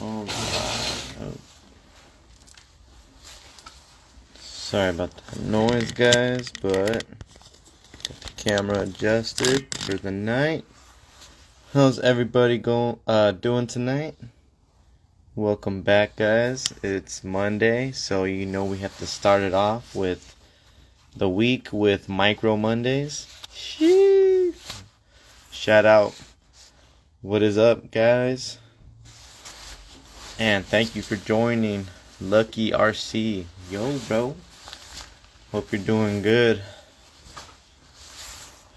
Oh, oh. Sorry about the noise, guys, but got the camera adjusted for the night. How's everybody doing tonight? Welcome back, guys. It's Monday, so you know we have to start it off with the week with Micro Mondays. Sheesh. Shout out. What is up, guys? And thank you for joining Lucky RC. Yo, bro. Hope you're doing good.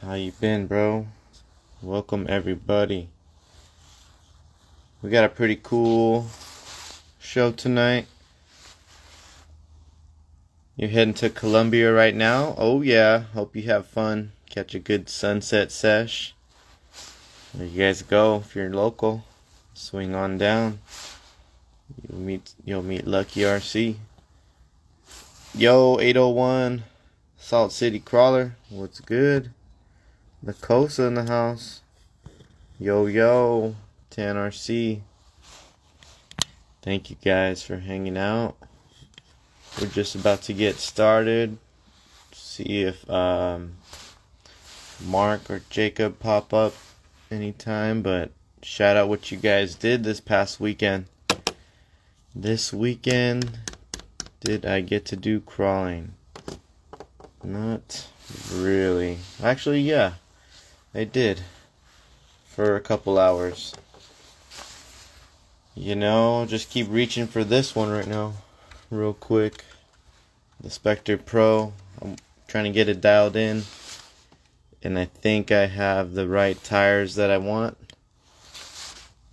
How you been, bro? Welcome, everybody. We got a pretty cool show tonight. You're heading to Columbia right now? Oh yeah, hope you have fun. Catch a good sunset sesh. There you guys go. If you're local, swing on down. You'll meet Lucky RC. Yo, 801 Salt City Crawler, what's good? The Kosa in the house. Yo, 10 RC. Thank you guys for hanging out. We're just about to get started. See if Mark or Jacob pop up anytime, but shout out what you guys did this past weekend. This weekend, did I get to do crawling? Not really. Actually, yeah, I did. For a couple hours. You know, just keep reaching for this one right now. Real quick. The Spectre Pro. I'm trying to get it dialed in. And I think I have the right tires that I want.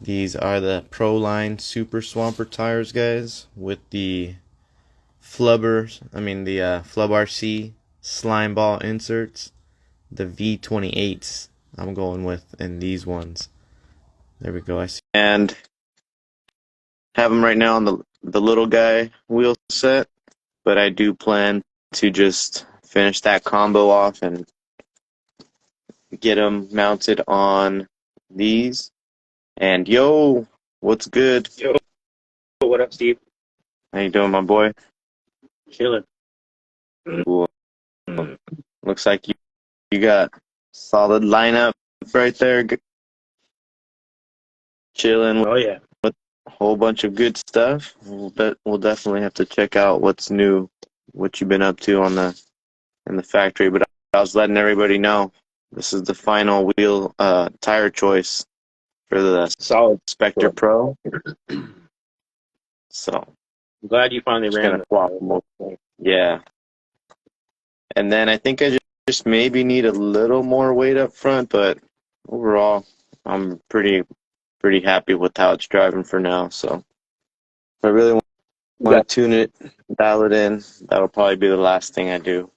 These are the Proline Super Swamper tires, guys. With the Flub RC slime ball inserts. The V28s I'm going with in these ones. There we go. I see. And have them right now on the little guy wheel set, but I do plan to just finish that combo off and get them mounted on these. And yo, what's good? Yo, what up, Steve? How you doing, my boy? Chilling. Cool. Looks like you got solid lineup right there. Chilling. Oh yeah. With a whole bunch of good stuff. We'll definitely have to check out what's new, what you've been up to in the factory. But I was letting everybody know this is the final wheel tire choice for the Solid Spectre Pro. So I'm glad you finally ran gonna swap them over. Yeah. And then I think I just maybe need a little more weight up front, but overall I'm pretty happy with how it's driving for now. So if I really want to tune it, dial it in, that'll probably be the last thing I do.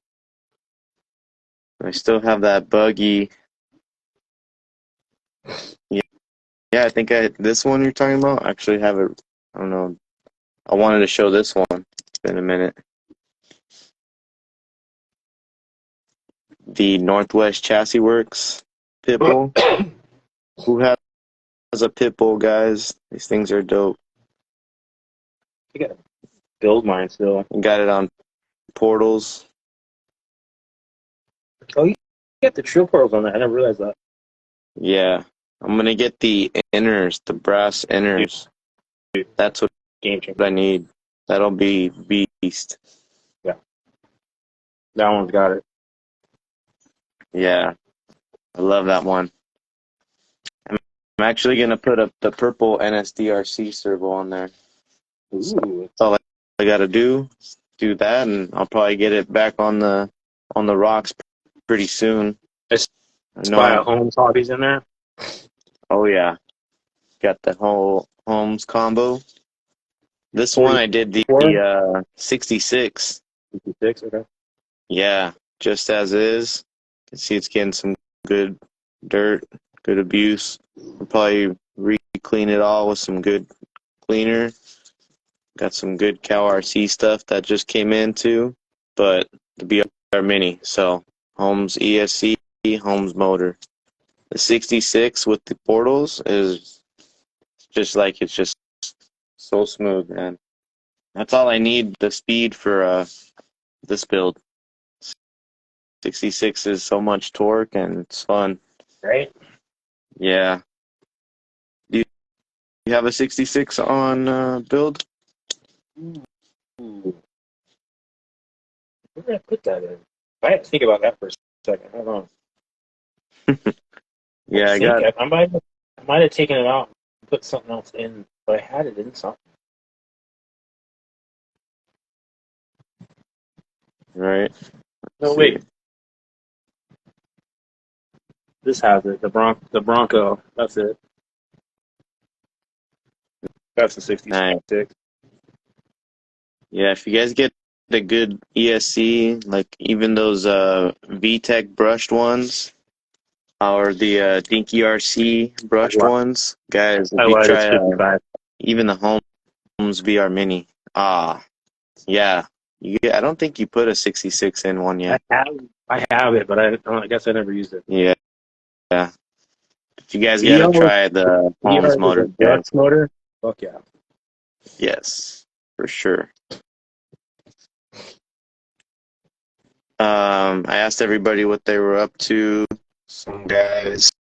I still have that buggy. Yeah, I think this one you're talking about, I actually have it. I don't know. I wanted to show this one. It's been a minute. The Northwest Chassis Works Pitbull. Who has a Pitbull, guys? These things are dope. I gotta build mine still. Got it on portals. Oh, you got the true portals on that. I never realized that. Yeah. I'm going to get the inners, the brass inners. That's what Game changer. I need. That'll be beast. Yeah. That one's got it. Yeah. I love that one. I'm actually going to put up the purple NSDRC servo on there. Ooh. That's all I got to do that, and I'll probably get it back on the rocks pretty soon. Just buy a Holmes Hobbies in there. Oh yeah, got the whole Holmes combo. This one I did the 66. 66, okay. Yeah, just as is. You can see it's getting some good dirt, good abuse. I'll probably re-clean it all with some good cleaner. Got some good Cow RC stuff that just came in too, but the BR Mini. So Holmes ESC, Holmes motor. The 66 with the portals is just like it's just So smooth, man. That's all I need, the speed for this build. 66 is so much torque and it's fun. Right? Yeah. Do you have a 66 on build? Ooh. Where did I put that in? I had to think about that for a second. Hold on. Yeah, I got I might have taken it out and put something else in, but I had it in something. right. No, Let's see. wait. This has it. The Bronco. That's it. That's the 66. Nice. Yeah, if you guys get the good ESC, like even those VTech brushed ones or the Dinky RC brushed ones, guys, if you Highlighted try 55. even the Holmes VR Mini, yeah, I don't think you put a 66 in one yet. I have it, but I guess I never used it. Yeah, yeah. If you guys gotta try the Holmes ER is a motor, guys. Dutch motor. Fuck yeah. Yes, for sure. I asked everybody what they were up to. Some guys,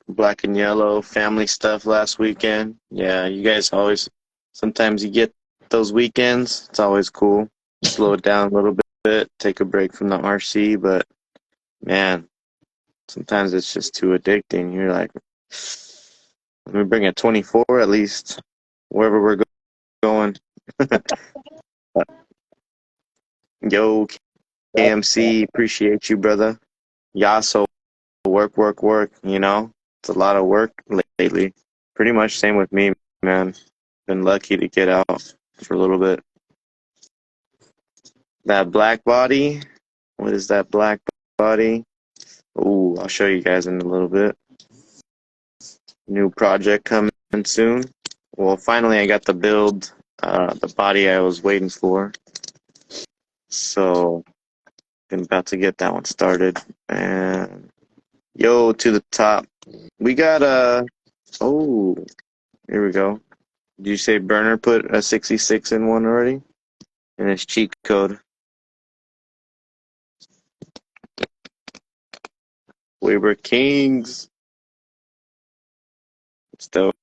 black and yellow, family stuff last weekend. Yeah, you guys always, sometimes you get those weekends. It's always cool. Slow it down a little bit, take a break from the RC, but man, sometimes it's just too addicting. You're like, let me bring a 24 at least, wherever we're going. Yo, KMC, appreciate you, brother. Yasso, work, you know? It's a lot of work lately. Pretty much same with me, man. Been lucky to get out for a little bit. That black body, what is that black body? Ooh, I'll show you guys in a little bit. New project coming soon. Well, finally I got the build, the body I was waiting for. So, been about to get that one started. And yo, to the top. We got oh, here we go. Did you say Burner put a 66 in one already? And it's cheat code. We were kings. It's dope.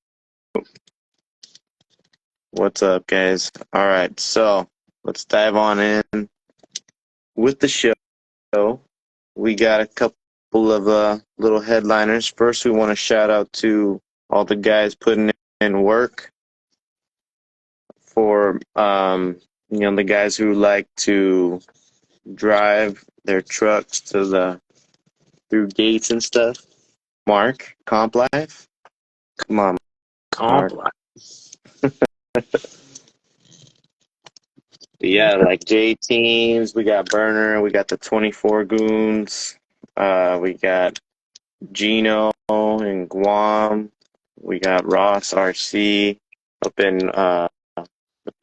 What's up, guys? All right, so let's dive on in with the show. We got a couple of little headliners. First, we want to shout out to all the guys putting in work for the guys who like to drive their trucks through gates and stuff. Mark, Comp Life. Come on, Mark. But yeah, like J Teams, we got Burner, we got the 24 Goons, we got Gino in Guam, we got Ross RC up in the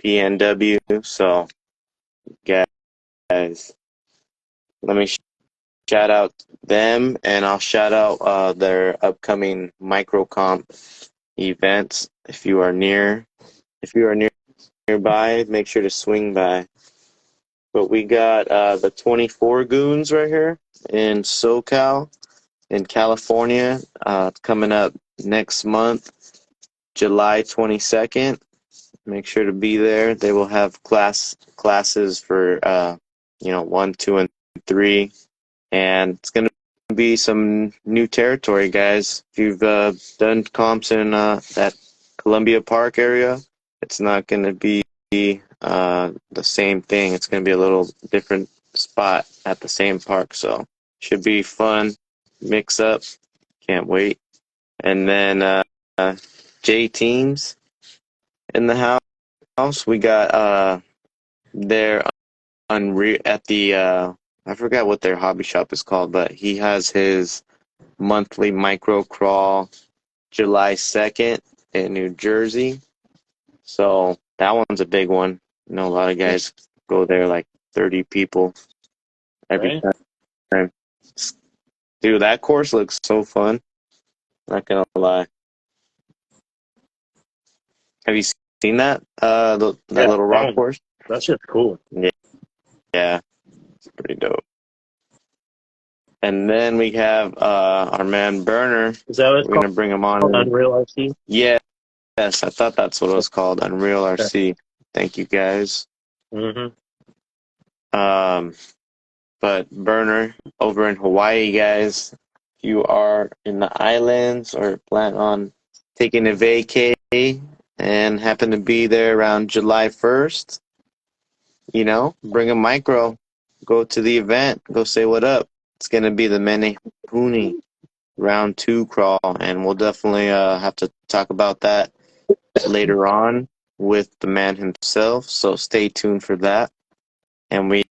PNW. So, guys, let me shout out them, and I'll shout out their upcoming microcomp events. If you are nearby, make sure to swing by. But we got the 24 Goons right here in SoCal, in California. It's coming up next month, July 22nd. Make sure to be there. They will have classes for 1, 2, and 3, and it's going to be some new territory, guys. If you've done comps in that Columbia Park area, it's not going to be the same thing. It's going to be a little different spot at the same park, so should be fun. Mix up. Can't wait. And then J Teams in the house. We got their at the I forgot what their hobby shop is called, but he has his monthly micro crawl July 2nd in New Jersey. So that one's a big one. You know, a lot of guys go there, like 30 people every time. Dude, that course looks so fun. Not gonna lie. Have you seen that? That Yeah, little rock course? that's just cool. Yeah, it's pretty dope. And then we have our man Burner. Is that what it's We're gonna bring him on. called? Unreal RC? Yes, I thought that's what it was called, Unreal Okay. RC. Thank you guys. Mm-hmm. But Burner over in Hawaii, guys, if you are in the islands or plan on taking a vacay and happen to be there around July 1st, you know, bring a micro, go to the event, go say what up. It's going to be the Menehune round 2 crawl, and we'll definitely have to talk about that later on with the man himself, so stay tuned for that. And we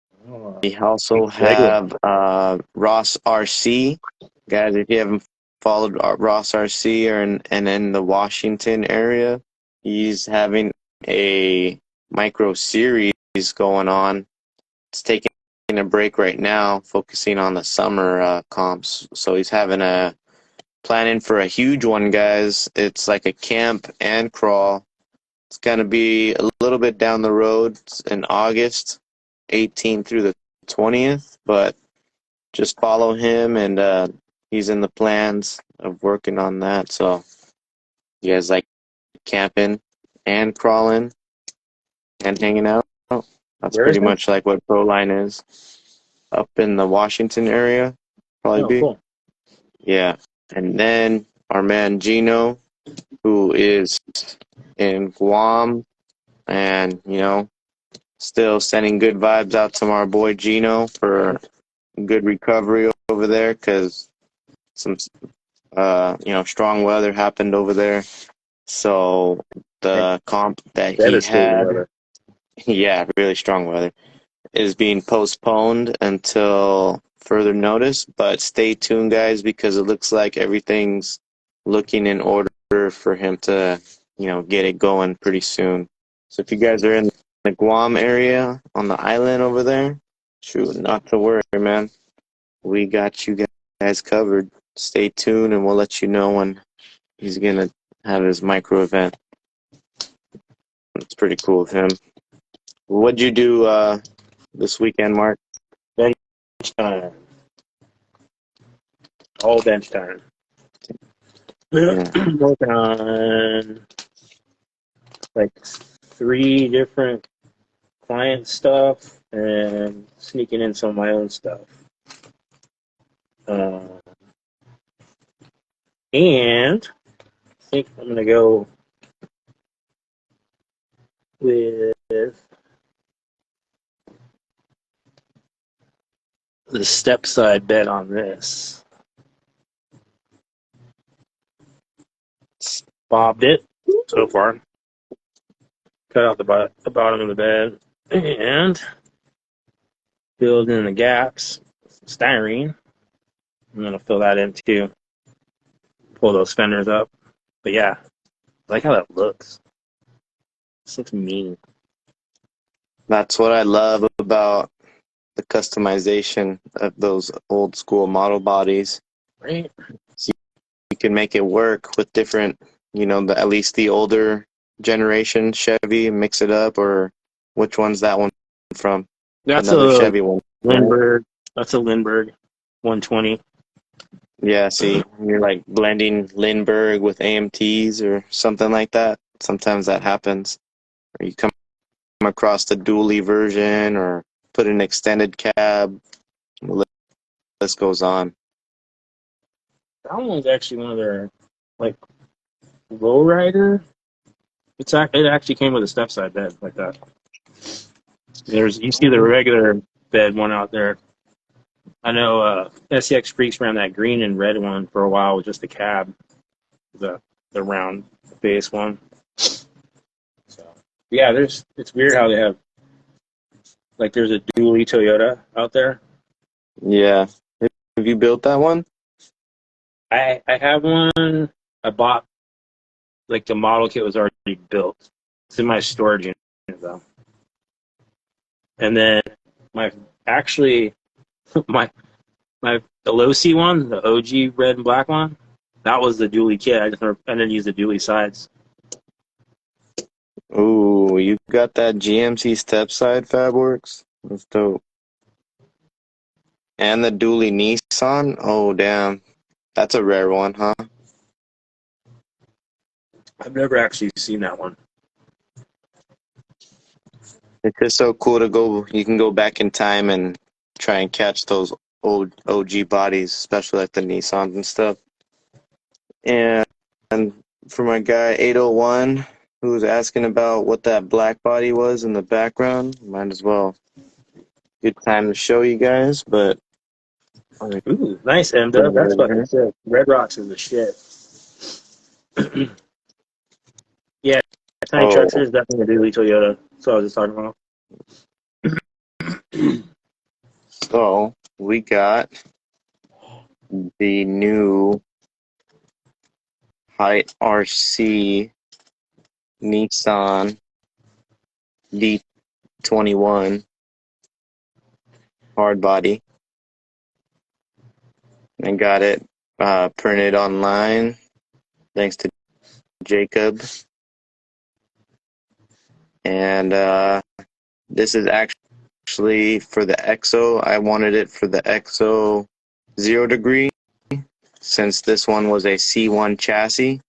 also have Ross RC. Guys, if you haven't followed Ross RC or in the Washington area, he's having a micro series going on. It's taking a break right now, focusing on the summer comps. So he's having planning for a huge one, guys. It's like a camp and crawl. It's going to be a little bit down the road in August 18th through the 20th, but just follow him, and he's in the plans of working on that. So you guys like camping and crawling and hanging out? That's Where is pretty that? much like what Proline is. Up in the Washington area, probably Oh, be. cool. Yeah. And then our man Gino, who is in Guam, and, you know, still sending good vibes out to our boy Gino for good recovery over there, because some strong weather happened over there. So the comp that he Devastating had, weather. yeah, really strong weather, is being postponed until further notice. But stay tuned, guys, because it looks like everything's looking in order for him to, get it going pretty soon. So if you guys are in the Guam area on the island over there, shoot, not to worry, man. We got you guys covered. Stay tuned, and we'll let you know when he's gonna have his micro event. It's pretty cool of him. What'd you do this weekend, Mark? Bench time. All bench time. Yeah. Working on like 3 different client stuff and sneaking in some of my own stuff. And I think I'm going to go with the step side bed on this. Bobbed it so far. Cut out the bottom of the bed and filled in the gaps. Styrene. I'm going to fill that in too. Pull those fenders up. But yeah, I like how that looks. This looks mean. That's what I love about the customization of those old school model bodies. Right? You can make it work with different, at least the older generation Chevy, mix it up, or which one's that one from? That's Another a Chevy one. Lindbergh. That's a Lindbergh 120. Yeah, see, you're like blending Lindbergh with AMTs or something like that. Sometimes that happens. Or you come across the dually version or put an extended cab. The list goes on. That one's actually one of their like lowrider. It actually came with a step side bed like that. You see the regular bed one out there. I know SEX Freaks ran that green and red one for a while with just the cab, the round base one. So yeah, it's weird how they have like there's a dually Toyota out there. Yeah. Have you built that one? I have one. I bought like the model kit was already built. It's in my storage unit though. And then my my the low-C one, the OG red and black one, that was the dually kit. I didn't use the dually sides. Ooh, you got that GMC step side Fabworks? That's dope. And the dually Nissan? Oh, damn. That's a rare one, huh? I've never actually seen that one. It's just so cool to go. You can go back in time and try and catch those old OG bodies, especially like the Nissans and stuff. And for my guy 801, who was asking about what that black body was in the background, might as well. Good time to show you guys, but Ooh, nice M-Dub. bring it That's over fucking here. sick. Red Rocks is the shit. Yeah, tiny trucks Oh, is definitely a dually Toyota. That's what I was just talking about. so we got the new Height RC Nissan D21 hard body. And got it printed online thanks to Jacob. And this is actually for the EXO. I wanted it for the EXO 0 degree since this one was a C1 chassis.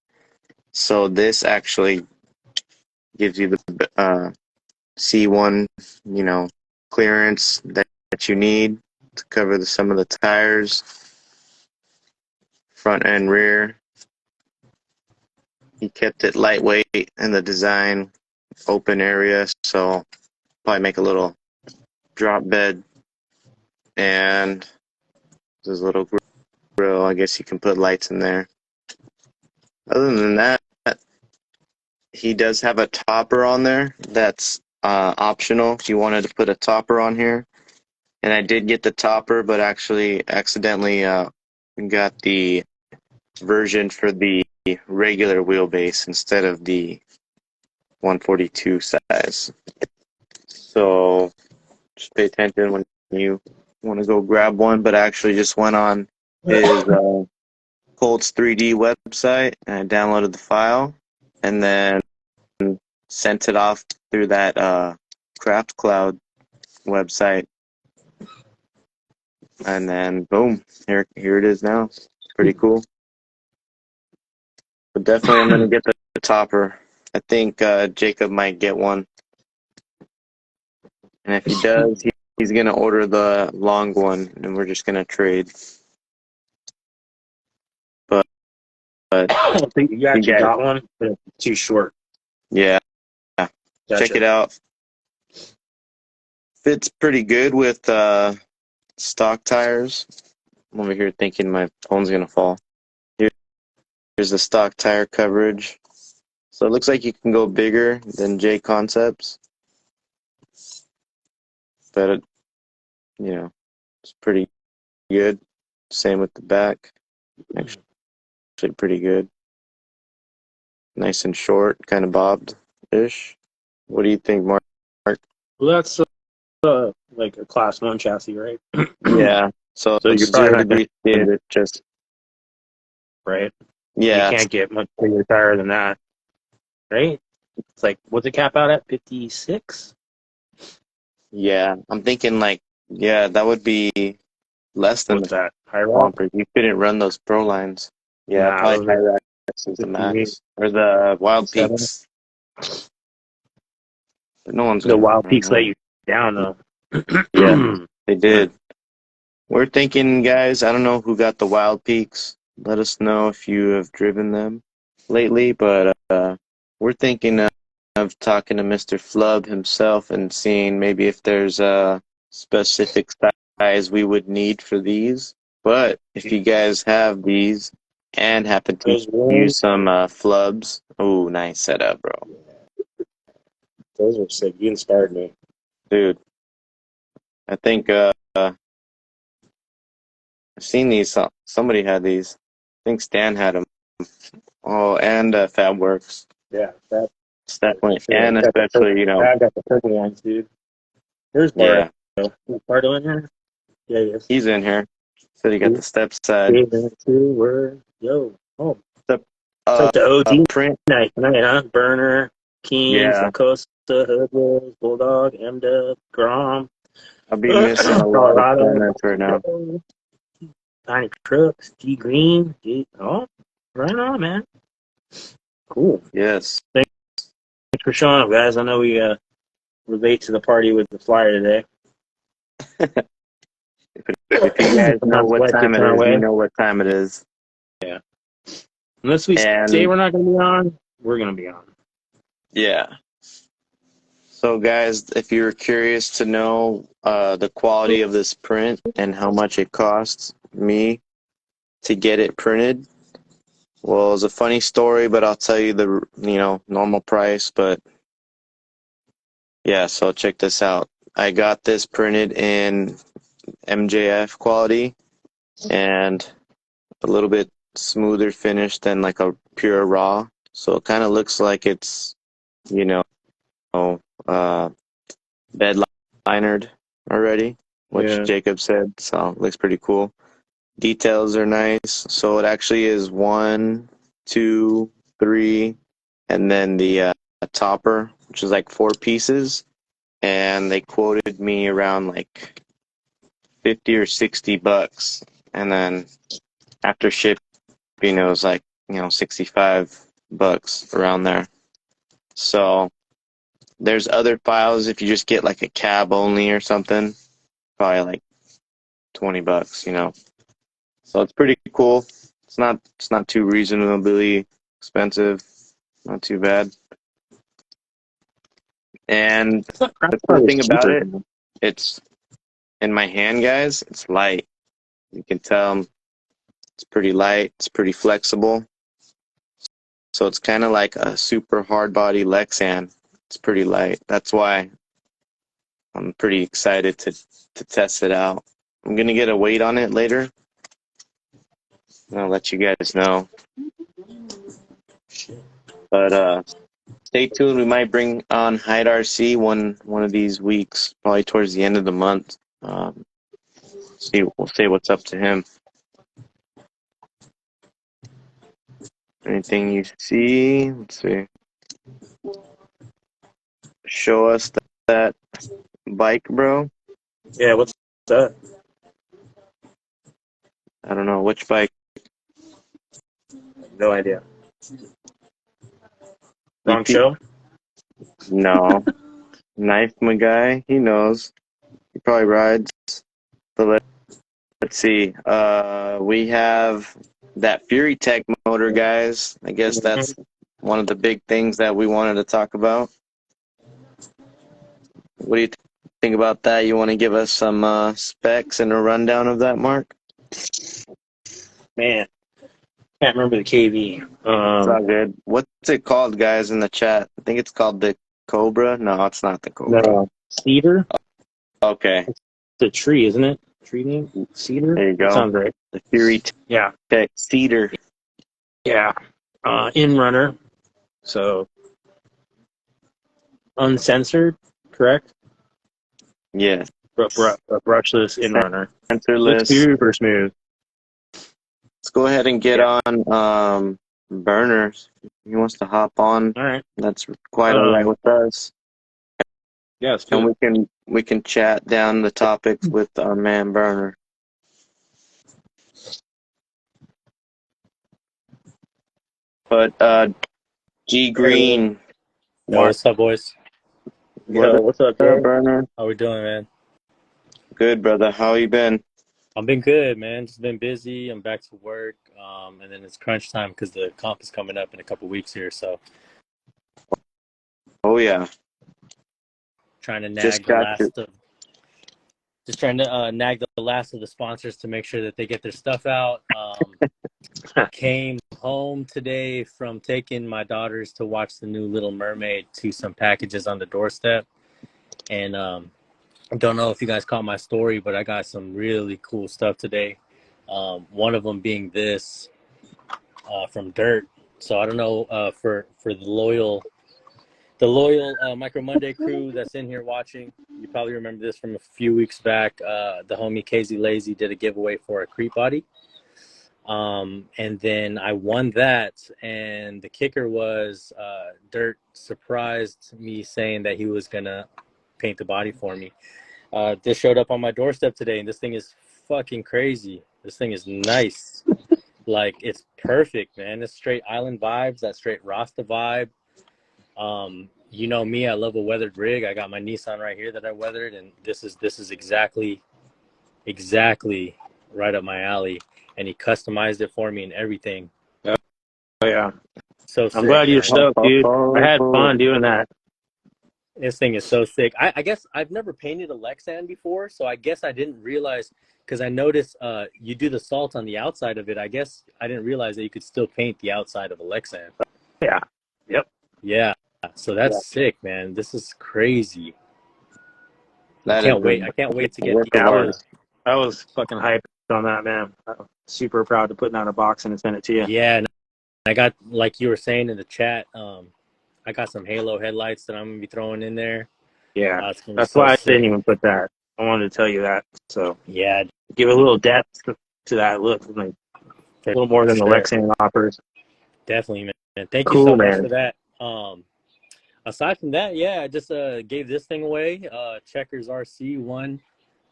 So this actually gives you the C1, clearance that you need to cover some of the tires, front and rear. He kept it lightweight in the design, open area, so probably make a little drop bed, and there's a little grill. I guess you can put lights in there. Other than that, he does have a topper on there that's optional if you wanted to put a topper on here. And I did get the topper, but actually accidentally got the version for the regular wheelbase instead of the 142 size. So just pay attention when you want to go grab one, but I actually just went on his Colts 3D website and I downloaded the file and then sent it off through that Craft Cloud website. And then boom, here it is now. Pretty cool. But definitely I'm gonna get the topper. I think Jacob might get one. And if he does, he's gonna order the long one and we're just gonna trade. But I don't think you actually guys, got one, but it's too short. yeah. Gotcha. Check it out. Fits pretty good with stock tires. I'm over here thinking my phone's gonna fall. Here's the stock tire coverage. So it looks like you can go bigger than J Concepts, but it's pretty good. Same with the back. Actually pretty good. Nice and short, kind of bobbed-ish. What do you think, Mark? Well, that's like a class 1 chassis, right? Yeah. So So it's you're probably 0 not going degree skid. to, Just right? You yeah, can't get much bigger tire than that, right? It's like, what's the cap out at? 56? yeah. I'm thinking that would be less than What's the that? High rock? bumper. You couldn't run those Pro lines. Yeah, Nah, probably those are Hyrax is the 58, max. Or the Wild 57. Peaks. But no one's The gonna Wild run Peaks let that. you down, though. Yeah, they did. We're thinking, guys, I don't know who got the Wild Peaks. Let us know if you have driven them lately, but we're thinking of talking to Mr. Flub himself and seeing maybe if there's a specific size we would need for these. But if you guys have these and happen to Those rims, use some flubs, oh, nice setup, bro. those are sick. You inspired me. Dude, I think I've seen these. Somebody had these. I think Stan had them. Oh, and Fabworks. Yeah, that It's definitely, sure. and especially, I got the purple ones, dude. Where's Bardo? yeah, Is Bardo in here? Yeah, yes. he's in here. So you got the step side. Where? Yo. Oh, The it's like the OG print. night tonight, huh? Burner. Kings, Yeah, Lacosta, Hoodless, Bulldog, M-Dub, Grom, I'll be missing a lot of Colorado, tournaments right now. Tiny Crooks, G Green. Oh, right on, man. Cool. Yes. Thanks for showing up, guys. I know we were late to the party with the flyer today. If you guys know what Life time gets it in our is, you way. know what time it is. Yeah. Unless we say And we're not going to be on, we're going to be on. yeah. So guys, if you're curious to know the quality of this print and how much it costs me to get it printed, well, it's a funny story, but I'll tell you the normal price. But yeah, so check this out. I got this printed in MJF quality and a little bit smoother finish than like a pure raw. So it kind of looks like it's, you know, uh, bed linered already, which Yeah. Jacob said. So it looks pretty cool. Details are nice. So it actually is 1, 2, 3, and then the topper, which is like 4 pieces. And they quoted me around like 50 or $60. And then after shipping, it was like, $65 around there. So there's other files if you just get like a cab only or something, probably like $20, So it's pretty cool. It's not too reasonably expensive. Not too bad. And the cool Probably thing about cheaper. it, it's in my hand, guys, it's light. You can tell it's pretty light, it's pretty flexible. So it's kind of like a super hard body Lexan. It's pretty light. That's why I'm pretty excited to test it out. I'm gonna get a weight on it later. And I'll let you guys know. But stay tuned. We might bring on Hyde RC one of these weeks, probably towards the end of the month. We'll say what's up to him. Anything you see? Let's see. Show us that bike, bro. Yeah, what's that? I don't know which bike. No idea. Wrong EP? show? No. Knife, my guy. He knows. He probably rides. But let's see. We have that Furitek motor, guys. I guess that's one of the big things that we wanted to talk about. What do you think about that? You want to give us some specs and a rundown of that, Mark? Man, can't remember the KV. It's all good. What's it called, guys, in the chat? I think it's called the Cobra. No, it's not the Cobra. No, Cedar? Okay. It's a tree, isn't it? Tree name? Cedar? There you go. That sounds right. The Furitek Yeah. Cedar. Yeah. Inrunner. So, uncensored, correct? Yes. Brushless Inrunner. Looks Sensorless. super smooth. Let's go ahead and get on Burners. He wants to hop on. All right. That's quite all right with us. Yeah, let's do And it. we can chat down the topics with our man Burner. But G Green. Yo, what's up, boys? Yo, what's up, What Jay? up, Burner? How we doing, man? Good, brother. How you been? I've been good, man. Just been busy. I'm back to work, and then it's crunch time because the comp is coming up in a couple weeks here. So Oh yeah. trying to Just nag the got last of, just trying to nag the last of the sponsors to make sure that they get their stuff out. Came home today from taking my daughters to watch the new Little Mermaid to some packages on the doorstep, and I don't know if you guys caught my story, but I got some really cool stuff today. One of them being this from Dirt. So I don't know for the loyal Micro Monday crew that's in here watching. You probably remember this from a few weeks back. The homie KZ Lazy did a giveaway for a creep body. And then I won that, and the kicker was Dirt surprised me saying that he was gonna paint the body for me. This showed up on my doorstep today, and this thing is fucking crazy. This thing is nice. Like, it's perfect, man. It's straight island vibes, that straight Rasta vibe. You know me, I love a weathered rig. I got my Nissan right here that I weathered, and this is exactly right up my alley. And he customized it for me and everything. Oh yeah, So I'm sick, glad you're man. stoked, dude. I had fun doing that. This thing is so sick. I guess I've never painted a Lexan before, so I guess I didn't realize, because I noticed you do the salt on the outside of it. I guess I didn't realize that you could still paint the outside of a Lexan. Yeah. Yep. Yeah. So that's sick, man. This is crazy. I That can't is wait. I can't wait to get work the of art. I was fucking hyped on that, man. I'm super proud to put that in a box and send it to you. Yeah, and I got, like you were saying in the chat, I got some Halo headlights that I'm gonna be throwing in there. Yeah, It's gonna be that's so why I sick. didn't even put that. I wanted to tell you that. So Yeah, give a little depth to that look, like a little more than the sure. Lexan offers. Definitely, man. Thank you Cool, so much man. for that. Aside from that, yeah, I just gave this thing away. Checkers RC won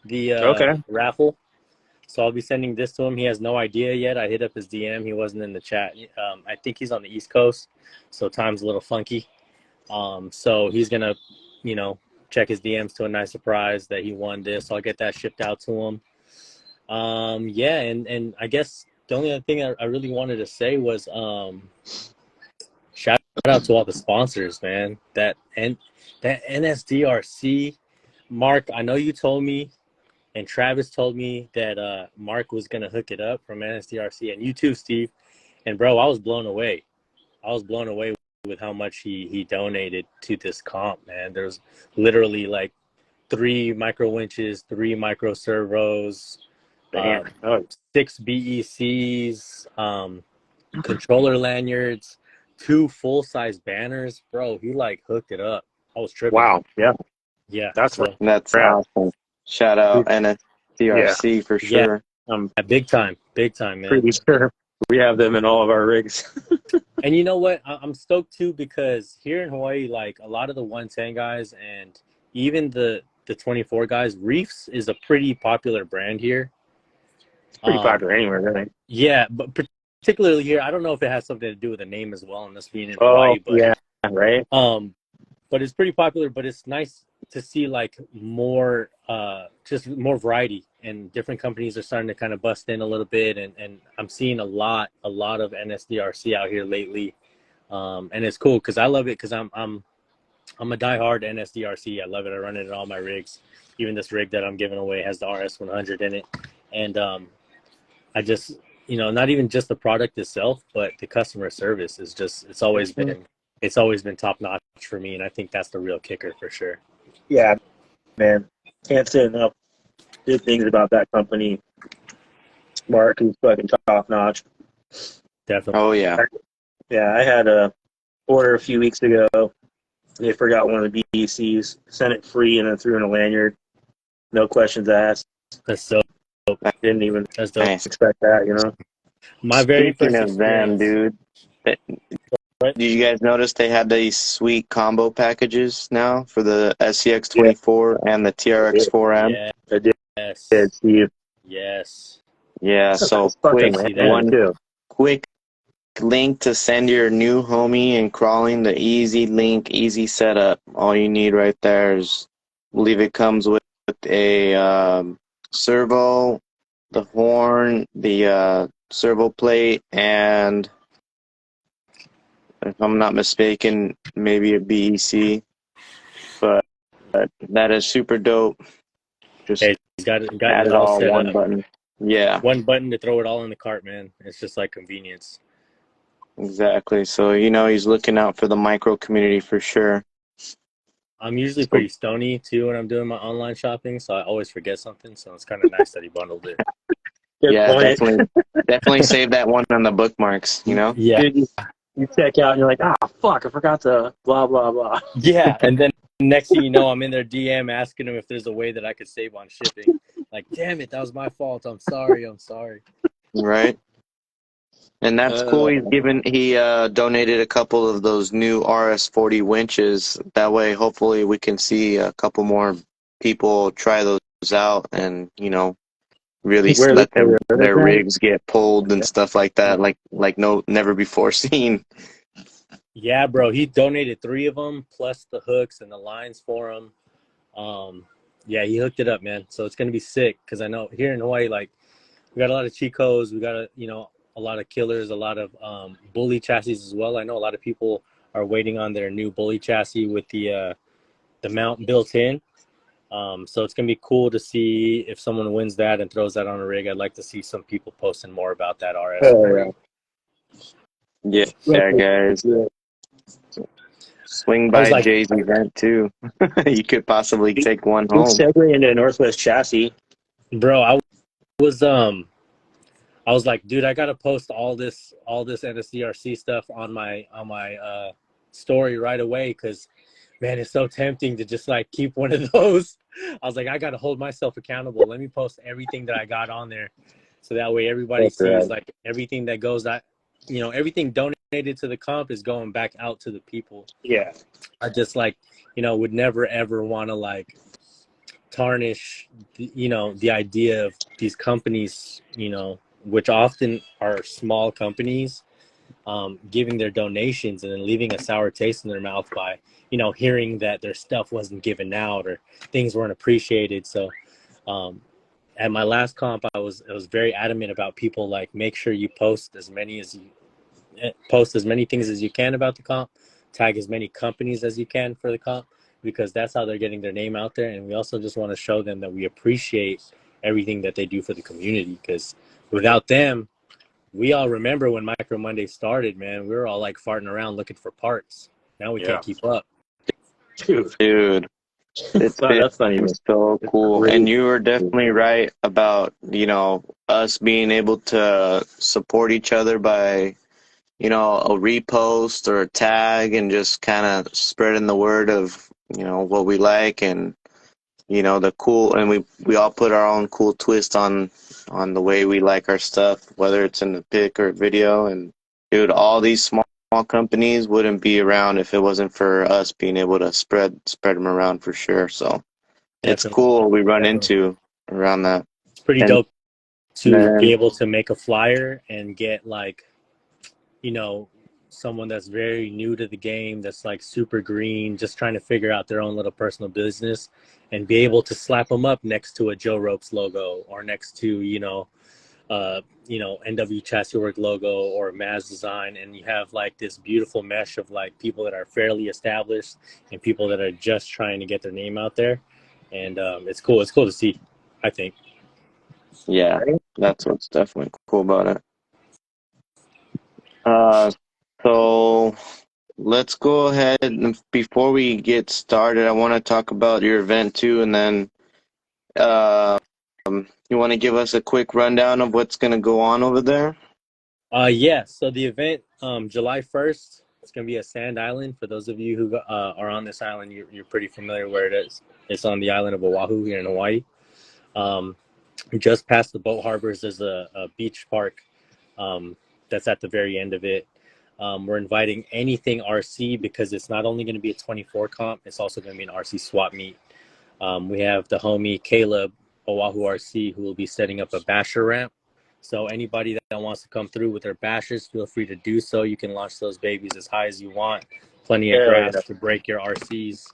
the Okay. raffle, so I'll be sending this to him. He has no idea yet. I hit up his DM. He wasn't in the chat. I think he's on the East Coast, so time's a little funky. So he's gonna, check his DMs to a nice surprise that he won this. So I'll get that shipped out to him. Yeah, and I guess the only other thing I really wanted to say was shout out to all the sponsors, man. That NSDRC, Mark. I know you told me, and Travis told me that Mark was gonna hook it up from NSDRC, and you too, Steve. And bro, I was blown away. I was blown away with how much he donated to this comp, man. There's literally like 3 micro winches, 3 micro servos, Damn. Oh, 6 BECs, controller lanyards, 2 full-size banners. Bro, he like hooked it up. I was tripping. wow. Yeah. Yeah. That's So That's rad. awesome. Shout out NSTRC for yeah, sure. big time, man. Pretty sure we have them in all of our rigs. And you know what? I'm stoked too, because here in Hawaii, like a lot of the 110 guys and even the 24 guys, Reefs is a pretty popular brand here. It's pretty popular anywhere, really. Yeah, but particularly here, I don't know if it has something to do with the name as well, and this being in Hawaii, but yeah, right. But it's pretty popular. But it's nice to see like more, just more variety, and different companies are starting to kind of bust in a little bit, and I'm seeing a lot of NSDRC out here lately, and it's cool because I love it, because I'm a diehard NSDRC. I love it. I run it in all my rigs. Even this rig that I'm giving away has the RS100 in it, and I just, not even just the product itself, but the customer service is just, it's always been top notch for me. And I think that's the real kicker for sure. Yeah, man. Can't say enough good things about that company. Mark is fucking top notch. Definitely. Oh yeah. Yeah, I had a order a few weeks ago. They forgot one of the BECs, sent it free, and then threw in a lanyard. No questions asked. That's so dope. Didn't even Nice. expect that, My very Speaking first of them, experience. dude, Right? did you guys notice they had these sweet combo packages now for the SCX24 and the TRX4M? Yeah. I did, Yes. Steve. Yes. Yeah, so Fucking quick, random, too. quick link to send your new homie and crawling, the easy link, easy setup. All you need right there is, I believe it comes with a servo, the horn, the servo plate, and if I'm not mistaken, maybe a BEC. But that is super dope. Just Hey, he's got it add it all all set one up. button. Yeah, One button to throw it all in the cart, man. It's just like convenience. exactly. So, he's looking out for the micro community for sure. I'm usually pretty stony too when I'm doing my online shopping, so I always forget something. So it's kind of nice that he bundled it. Good Yeah, point. definitely save that one on the bookmarks, Yeah. Dude, you check out and you're like, fuck, I forgot to blah, blah, blah. Yeah, and then next thing you know, I'm in their DM asking them if there's a way that I could save on shipping. Like, damn it, that was my fault. I'm sorry. Right? And that's cool. He donated a couple of those new RS40 winches. That way, hopefully, we can see a couple more people try those out, and really Where let where are they their from? rigs get pulled and stuff like that, like no never before seen. Yeah, bro. He donated 3 of them plus the hooks and the lines for them. Yeah, he hooked it up, man. So it's gonna be sick because I know here in Hawaii, like we got a lot of Chicos, we got a lot of killers, a lot of bully chassis as well. I know a lot of people are waiting on their new bully chassis with the mount built in. So it's gonna be cool to see if someone wins that and throws that on a rig. I'd like to see some people posting more about that RS40. Yeah, guys, swing I was by like, Jay's event too. You could possibly take one Big home. segue into Northwest Chassis. bro, was I was like, dude, I gotta post all this NSDRC stuff on my story right away because man, it's so tempting to just like keep one of those. I was like, I gotta hold myself accountable. Let me post everything that I got on there, so that way everybody sees like everything that goes that everything donated to the comp is going back out to the people. Yeah. I just like would never ever want to like tarnish the idea of these companies which often are small companies giving their donations and then leaving a sour taste in their mouth by hearing that their stuff wasn't given out or things weren't appreciated. So at my last comp I was very adamant about people like make sure you post as many things as you can about the comp, tag as many companies as you can for the comp, because that's how they're getting their name out there. And we also just want to show them that we appreciate everything that they do for the community, because without them, we all remember when Micro Monday started, man, we were all like farting around looking for parts. Now we can't keep up. Dude, it's That's not even so cool. great. And you were definitely right about, us being able to support each other by, a repost or a tag and just kind of spreading the word of, what we like and, the cool, and we all put our own cool twist on the way we like our stuff, whether it's in the pic or video. And dude, all these small companies wouldn't be around if it wasn't for us being able to spread them around for sure. So it's Definitely. cool we run into around that. It's pretty And dope to then, be able to make a flyer and get like someone that's very new to the game, that's like super green, just trying to figure out their own little personal business, and be able to slap them up next to a Joe Ropes logo or next to NW Chassis Work logo or Maz Design, and you have like this beautiful mesh of like people that are fairly established and people that are just trying to get their name out there, and it's cool. It's cool to see, I think. yeah, that's what's definitely cool about it. So let's go ahead and before we get started, I want to talk about your event too, and then you want to give us a quick rundown of what's going to go on over there? Yeah. So the event, July 1st, it's gonna be at Sand Island. For those of you who are on this island, you're pretty familiar where it is. It's on the island of Oahu here in Hawaii. Just past the boat harbors, there's a beach park that's at the very end of it. We're inviting anything RC because it's not only going to be a 24 comp, it's also going to be an RC swap meet. We have the homie Caleb, Oahu RC, who will be setting up a basher ramp. So anybody that wants to come through with their bashers, feel free to do so. You can launch those babies as high as you want. Plenty of grass to break your RCs.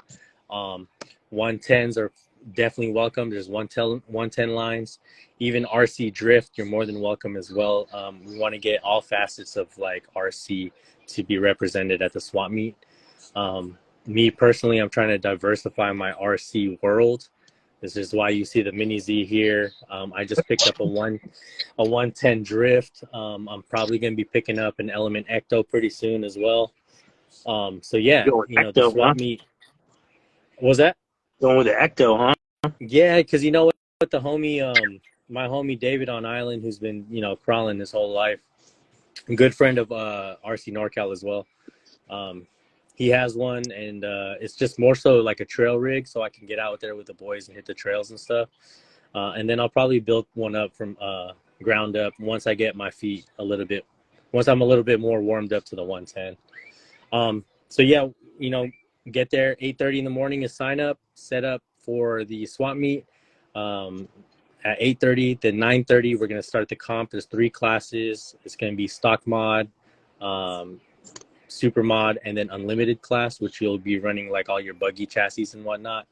110s are definitely welcome. There's 110 lines. Even RC drift, you're more than welcome as well. We want to get all facets of like RC to be represented at the swap meet. Me personally, I'm trying to diversify my RC world. This is why you see the Mini Z here. I just picked up a 110 drift. I'm probably going to be picking up an Element Ecto pretty soon as well. So yeah, the swap meet. What was that? Going with the Ecto, huh? Yeah, because you know what, the homie, my homie David on Island, who's been crawling his whole life, a good friend of RC NorCal as well. He has one, and it's just more so like a trail rig, so I can get out there with the boys and hit the trails and stuff. And then I'll probably build one up from ground up once I get my feet a little bit once I'm a little bit more warmed up to the 110. So yeah, get there 8:30 in the morning is sign up, set up for the swap meet. At 8:30 to 9:30, we're gonna start the comp. There's 3 classes. It's gonna be stock mod, super mod, and then unlimited class, which you'll be running like all your buggy chassis and whatnot.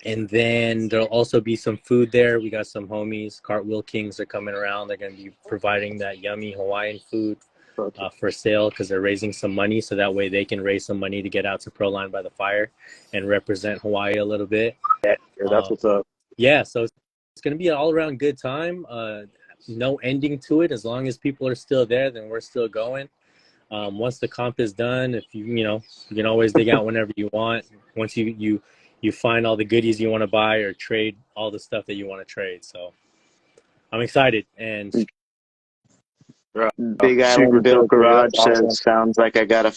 And then there'll also be some food there. We got some homies, Cartwheel Kings are coming around. They're going to be providing that yummy Hawaiian food for sale because they're raising some money. So that way they can raise some money to get out to Proline by the Fire and represent Hawaii a little bit. Yeah, that's what's up. Yeah, so it's going to be an all-around good time. No ending to it. As long as people are still there, then we're still going. Once the comp is done, if you can always dig out whenever you want. Once you find all the goodies you want to buy or trade all the stuff that you want to trade. So I'm excited. And Big Island Bill Garage says, sounds like I gotta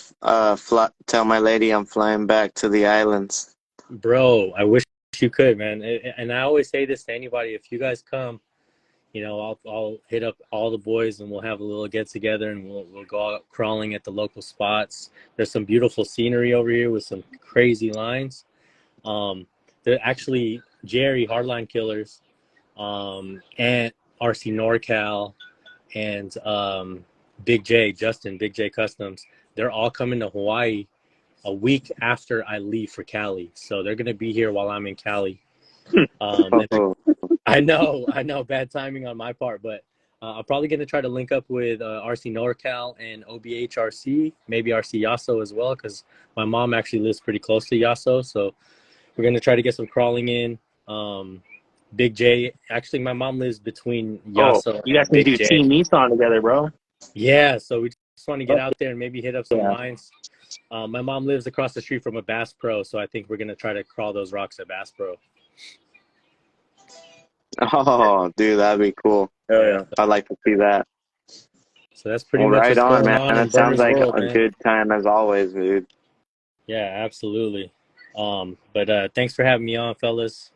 tell my lady I'm flying back to the islands. bro, I wish you could, man. And I always say this to anybody: if you guys come, I'll hit up all the boys and we'll have a little get together and we'll go out crawling at the local spots. There's some beautiful scenery over here with some crazy lines. They're actually Jerry Hardline Killers, and RC NorCal, and Big J Justin Big J Customs. They're all coming to Hawaii a week after I leave for Cali, so they're gonna be here while I'm in Cali. I know, bad timing on my part, but I'm probably gonna try to link up with RC NorCal and OBH RC, maybe RC Yaso as well, because my mom actually lives pretty close to Yaso, so we're gonna try to get some crawling in. Big J, actually, my mom lives between Yaso. You guys can do Team Nissan together, bro. Yeah, so we just want to get out there and maybe hit up some lines. My mom lives across the street from a Bass Pro, so I think we're gonna try to crawl those rocks at Bass Pro. Oh, dude, that'd be cool. Oh yeah, I'd like to see that. So that's pretty much right what's on, going man. on That sounds like world, a man. good time as always, dude. Yeah, absolutely. But thanks for having me on, fellas.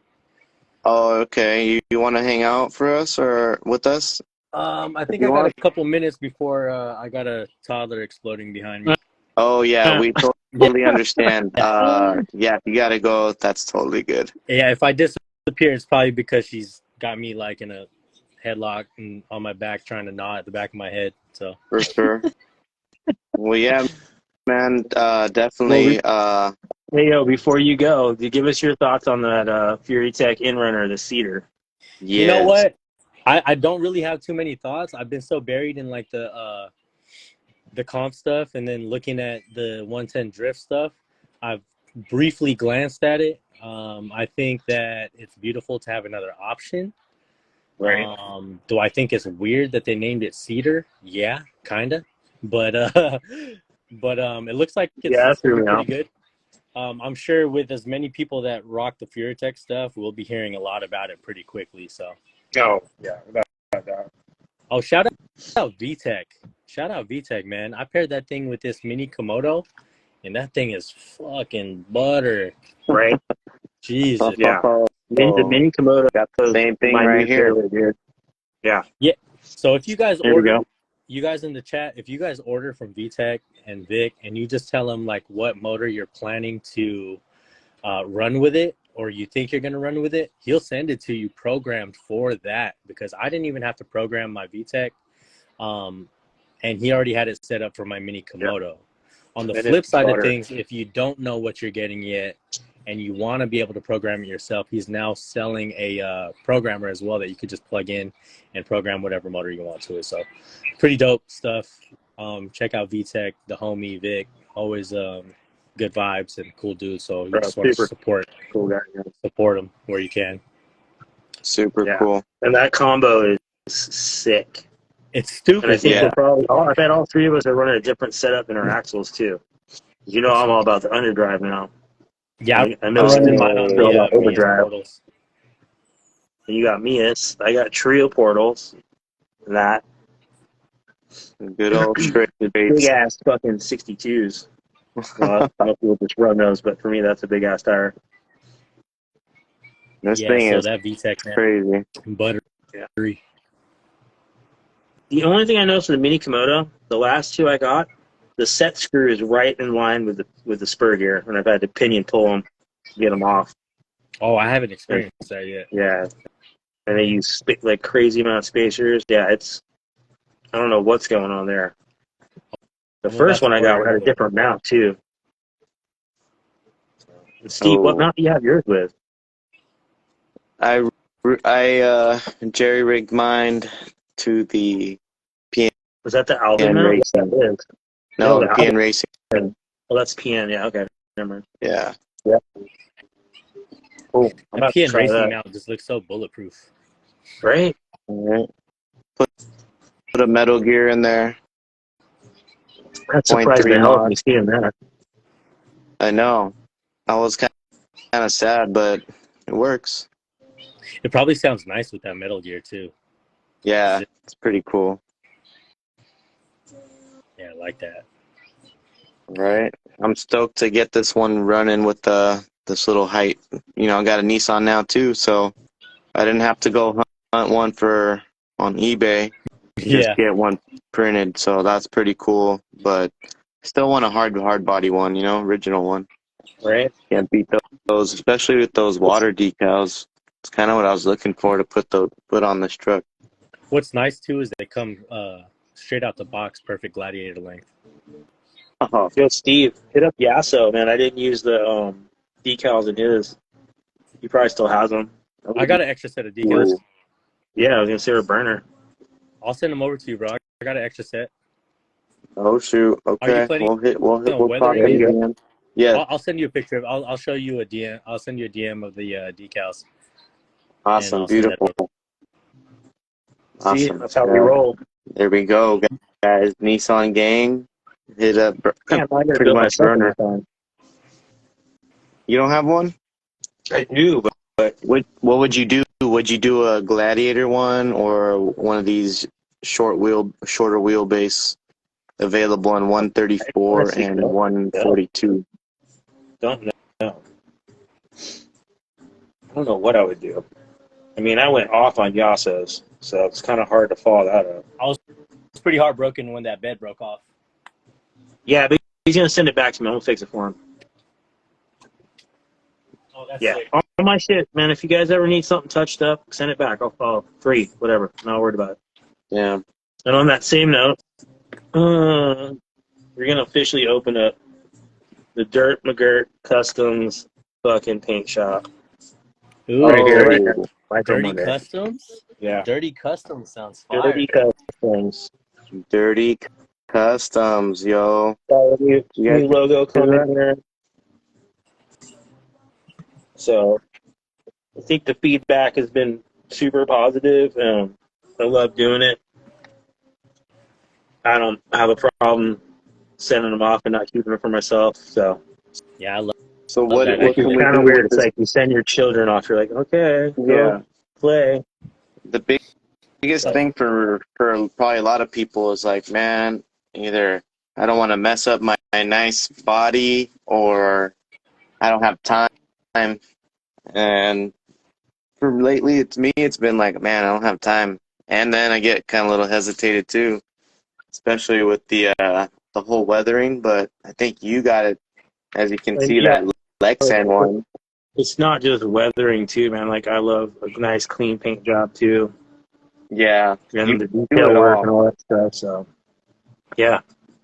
Oh, okay. You want to hang out for us or with us? I think I got a couple minutes before I got a toddler exploding behind me. Oh, yeah, we totally understand. Yeah, if you got to go, that's totally good. Yeah, if I disappear, it's probably because she's got me like in a headlock and on my back trying to gnaw at the back of my head. So For sure. Well, yeah, man, definitely. Hey, yo, before you go, give us your thoughts on that Furitek Inrunner, the Cedar. Yes. You know what? I don't really have too many thoughts. I've been so buried in like the comp stuff and then looking at the 110 drift stuff. I've briefly glanced at it. I think that it's beautiful to have another option. Right. Do I think it's weird that they named it Cedar? Yeah, kind of. But it looks like it's pretty good. I'm sure with as many people that rock the Furitek stuff, we'll be hearing a lot about it pretty quickly. So. Oh yeah, about that. Oh, shout out VTech. Shout out VTech, man. I paired that thing with this mini Komodo, and that thing is fucking butter. Right. Jesus. Yeah. The mini Komodo got the same thing right here. Dude. Yeah. Yeah. So if you guys there order, we go. you guys in the chat, if you guys order from VTech and Vic, and you just tell them like what motor you're planning to run with it, or you think you're going to run with it, he'll send it to you programmed for that, because I didn't even have to program my VTech. And he already had it set up for my mini Komodo. Yep. On the flip side of things, if you don't know what you're getting yet and you want to be able to program it yourself, he's now selling a programmer as well that you could just plug in and program whatever motor you want to it. So pretty dope stuff. Check out VTech, the homie Vic, always good vibes and cool dude. So you just want to support him where you can. Super cool. And that combo is sick. It's stupid. And I think I bet all three of us are running a different setup in our axles too. You know, I'm all about the underdrive now. Yeah, I know running mine on the overdrive. And you got Mias. I got trio portals. That good old straight big ass fucking 62s. Well, I don't know if people just run those, but for me, that's a big ass tire. This thing is that VTech, man, crazy. buttery. Yeah. The only thing I noticed with the Mini Komodo, the last two I got, the set screw is right in line with the spur gear, and I've had to pinion pull them to get them off. Oh, I haven't experienced that yet. Yeah, and they use like crazy amount of spacers. Yeah, I don't know what's going on there. The first one I got had a different mount too. Steve, what mount do you have yours with? I jerry-rigged mine to the PN. Was that the Alvin mount? Racing. Yeah, No, the PN Racing. Oh, that's PN. Yeah, okay. Never mind. Yeah. Yeah. Cool. I'm The about to PN try Racing that. mount just looks so bulletproof. Right? All right. Put a Metal Gear in there. That surprised the hell out of me seeing that. I know. I was kind of sad, but it works. It probably sounds nice with that Metal Gear too. Yeah, it's pretty cool. Yeah, I like that. Right. I'm stoked to get this one running with this little height. You know, I got a Nissan now too, so I didn't have to go hunt one on eBay. Just get one printed, so that's pretty cool. But still want a hard body one, you know, original one. Right. Can't beat those, especially with those water decals. It's kind of what I was looking for to put on this truck. What's nice too is they come straight out the box, perfect gladiator length. Oh, yo, Steve, hit up Yasso, man. I didn't use the decals in his. He probably still has them. I got an extra set of decals. Ooh. Yeah, I was gonna say a burner. I'll send them over to you, bro. I got an extra set. Oh shoot! Okay, we'll talk again. Yeah, I'll send you a picture. I'll show you a DM. I'll send you a DM of the decals. Awesome, beautiful. Awesome. See, that's how we roll. There we go, guys. Nissan gang, hit up pretty much burner. You don't have one? I do, but what would you do? Would you do a Gladiator one or one of these shorter wheelbase available in 134 and 142? Don't know. I don't know what I would do. I mean, I went off on Yasso's, so it's kind of hard to follow that up. It's pretty heartbroken when that bed broke off. Yeah, but he's gonna send it back to me. I'm gonna fix it for him. Oh, that's yeah, sick. all my shit, man. If you guys ever need something touched up, send it back. I'll free, whatever. Not worried about it. Yeah. And on that same note, we're gonna officially open up the Dirt McGirt Customs fucking paint shop. Ooh, right here. Dirty Customs? Yeah. Dirty Customs sounds fire. Dirty Customs. Dirty Customs, yo. New logo coming here. So, I think the feedback has been super positive. I love doing it. I don't have a problem sending them off and not keeping them for myself. So, yeah, I love. So what can we do? It's kind of weird. It's like you send your children off. You're like, okay, go play. The biggest thing for probably a lot of people is like, man, either I don't want to mess up my nice body or I don't have time. And for lately, it's been like, man, I don't have time. And then I get kind of a little hesitated too, especially with the whole weathering. But I think you got it, as you can see, that Lexan one. It's not just weathering too, man. Like, I love a nice clean paint job too. Yeah, and the detail work and all that stuff. So, yeah,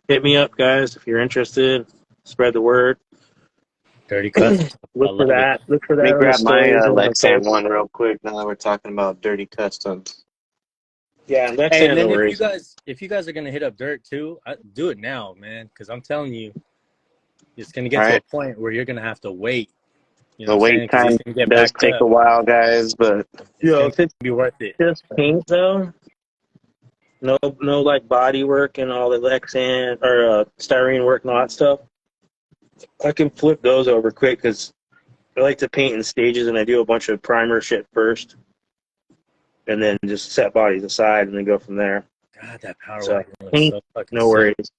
hit me up, guys, if you're interested. Spread the word. Dirty Customs. Look for that. Look for that. Let me grab my Lexan one real quick. Now that we're talking about Dirty Customs. Yeah, Lexan. Hey, and then if you guys are gonna hit up Dirt too, do it now, man. Because I'm telling you, it's gonna get to a point where you're gonna have to wait. You know, the wait time does take a while, guys, but if it's be worth it. Just paint though, no like body work and all the Lexan or styrene work and all that stuff. I can flip those over quick because I like to paint in stages, and I do a bunch of primer shit first, and then just set bodies aside and then go from there. God, that power paint, so no worries.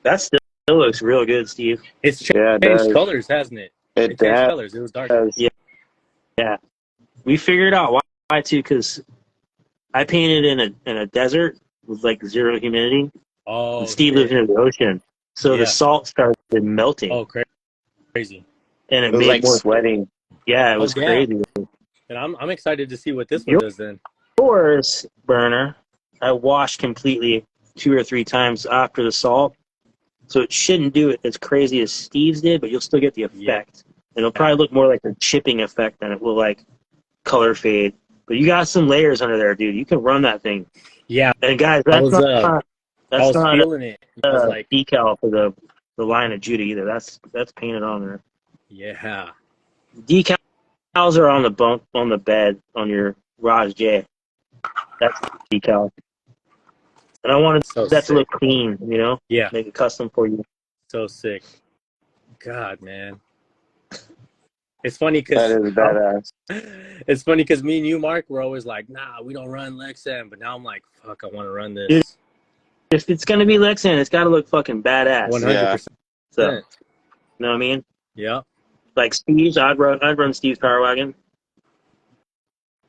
That still looks real good, Steve. It's changed colors, hasn't it? It changed colors. It was dark. Yeah. We figured out why too, because I painted in a desert, with like zero humidity. Oh, And Steve lives near the ocean, so the Yeah. salt started melting, Oh, crazy. and It it was made like more. sweating. Yeah, it Oh, was damn. crazy. And I'm excited to see what this one does then. Yours burner, I washed completely 2 or 3 times after the salt, so it shouldn't do it as crazy as Steve's did, but you'll still get the effect. Yeah. And it'll probably look more like a chipping effect than it will like color fade. But you got some layers under there, dude. You can run that thing. Yeah. And guys, I that's was not feeling it. I was like, decal for the line of Judah either. That's painted on there. yeah. Decals are on the bunk on the bed on your Raj J. That's decal. And I wanted that to look clean, you know? Yeah. Make it custom for you. So sick. God, man. It's funny That is badass. it's funny because me and you, Mark, were always like, nah, we don't run Lexan, but now I'm like, fuck, I want to run this. Dude, if it's gonna be Lexan, it's gotta look fucking badass. 100%. So, you know what I mean? Yeah. Like Steve's, I'd run Steve's Power Wagon.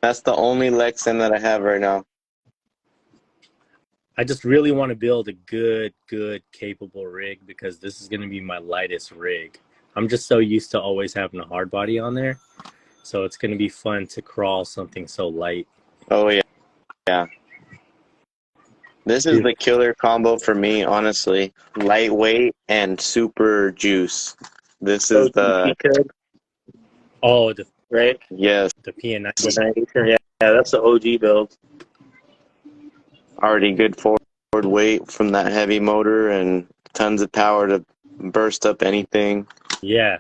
That's the only Lexan that I have right now. I just really want to build a good, capable rig because this is going to be my lightest rig. I'm just so used to always having a hard body on there. So it's going to be fun to crawl something so light. Oh, yeah. Yeah. This is the killer combo for me, honestly. Lightweight and super juice. This is the... Oh, right? Yes. The PN90. Yeah, that's the OG build. Already good forward weight from that heavy motor and tons of power to burst up anything. Yeah.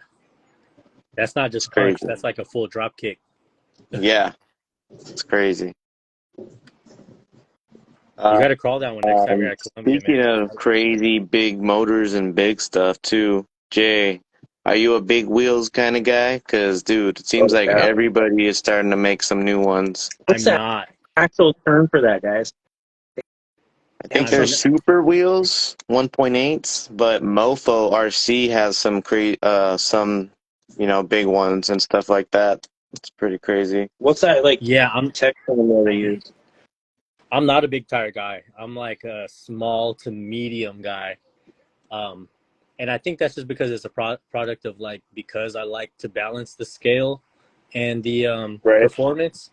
That's not just punch. That's like a full drop kick. Yeah. It's crazy. You got to crawl that one next time you're at Columbia. Speaking of crazy big motors and big stuff, too, Jay, are you a big wheels kind of guy? Because, dude, it seems like everybody is starting to make some new ones. What's that actual term for that, guys? I think they're super wheels, 1.8s, but Mofo RC has some big ones and stuff like that. It's pretty crazy. What's that like? Yeah, I'm tech that they use. I'm not a big tire guy. I'm like a small to medium guy. And I think that's just because it's a product of like, because I like to balance the scale and the performance.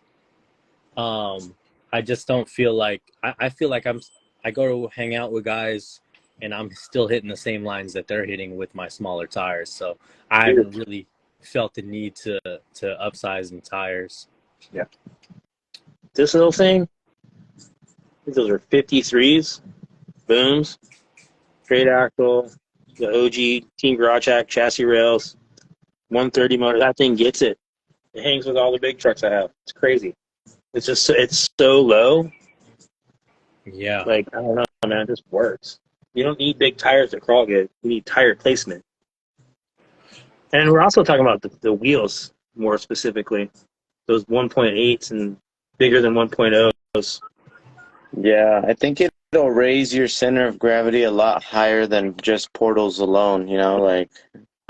I just don't feel like, I feel like I go to hang out with guys and I'm still hitting the same lines that they're hitting with my smaller tires. So I haven't really felt the need to upsize in tires. Yeah. This little thing, I think those are 53s, booms, straight axle, the OG Team Garage Hack chassis rails, 130 motor. That thing gets it. It hangs with all the big trucks I have. It's crazy. It's just, it's so low. Yeah. Like, I don't know, man. It just works. You don't need big tires to crawl good. You need tire placement. And we're also talking about the wheels more specifically. Those 1.8s and bigger than 1.0s. Yeah, I think it'll raise your center of gravity a lot higher than just portals alone, you know, like,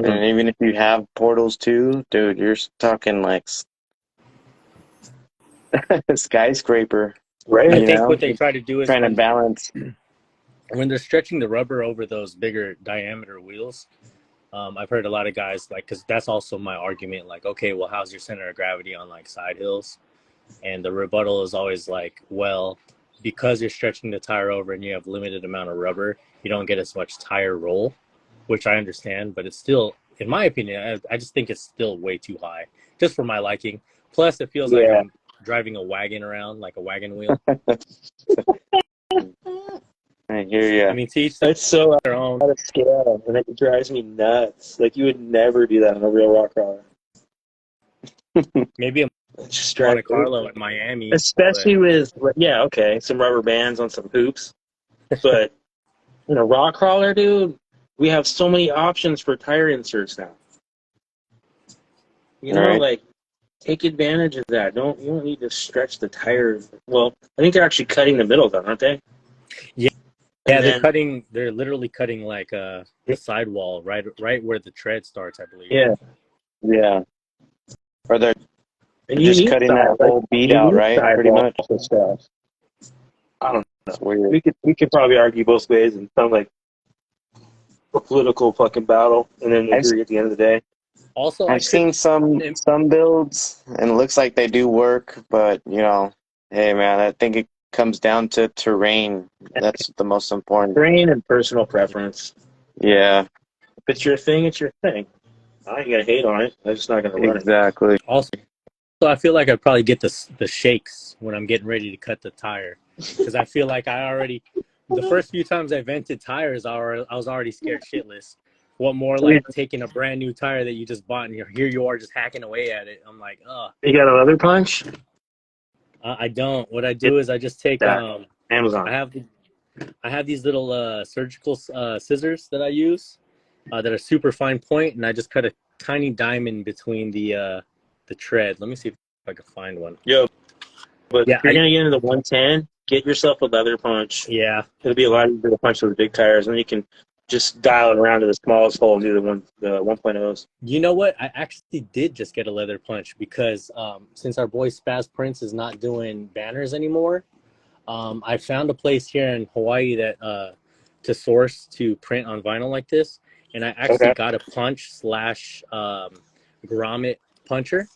and even if you have portals too, dude, you're talking like skyscraper. Right. I think what they try to do is trying to balance. When they're stretching the rubber over those bigger diameter wheels, I've heard a lot of guys, like, because that's also my argument, like, okay, well, how's your center of gravity on like side hills? And the rebuttal is always like, well, because you're stretching the tire over and you have limited amount of rubber, you don't get as much tire roll, which I understand, but it's still, in my opinion, I just think it's still way too high, just for my liking. Plus, it feels like I'm driving a wagon around, like a wagon wheel. I hear you. I mean, teach that's so their own. Out of scale, and it drives me nuts. Like, you would never do that on a real rock crawler. Maybe a just Monte Carlo at Miami. Especially with, some rubber bands on some hoops. But in a rock crawler, dude, we have so many options for tire inserts now. You know, like, take advantage of that. You don't need to stretch the tire. Well, I think they're actually cutting the middle, though, aren't they? Yeah. Yeah, they're literally cutting like the sidewall right where the tread starts, I believe. Yeah. Yeah. Or they're just cutting that whole bead out, right? Pretty much. Stuff. I don't It's weird. We could probably argue both ways and sound like a political fucking battle, and then agree at the end of the day. Also, I've seen some builds, and it looks like they do work, but you know, hey man, I think it comes down to terrain. That's the most important. Terrain and personal preference. Yeah, If it's your thing, it's your thing. I ain't gonna hate on it. I'm just not gonna run it. exactly. Also, I feel like I'd probably get the shakes when I'm getting ready to cut the tire, because I feel like the first few times I vented tires, I was already scared shitless. What more like taking a brand new tire that you just bought and here you are just hacking away at it. I'm like, ugh. You got a leather punch? I don't. What I do is I just take Amazon. I have these little surgical scissors that I use that are super fine point, and I just cut a tiny diamond between the tread. Let me see if I can find one. Yo, but yeah, if you're gonna get into the 110, get yourself a leather punch. Yeah, it'll be a lot easier to punch those big tires, and then you can just dial it around to the smallest hole and do the 1.0s. You know what? I actually did just get a leather punch because since our boy Spaz Prince is not doing banners anymore, I found a place here in Hawaii that to source to print on vinyl like this, and I actually got a punch / grommet puncher,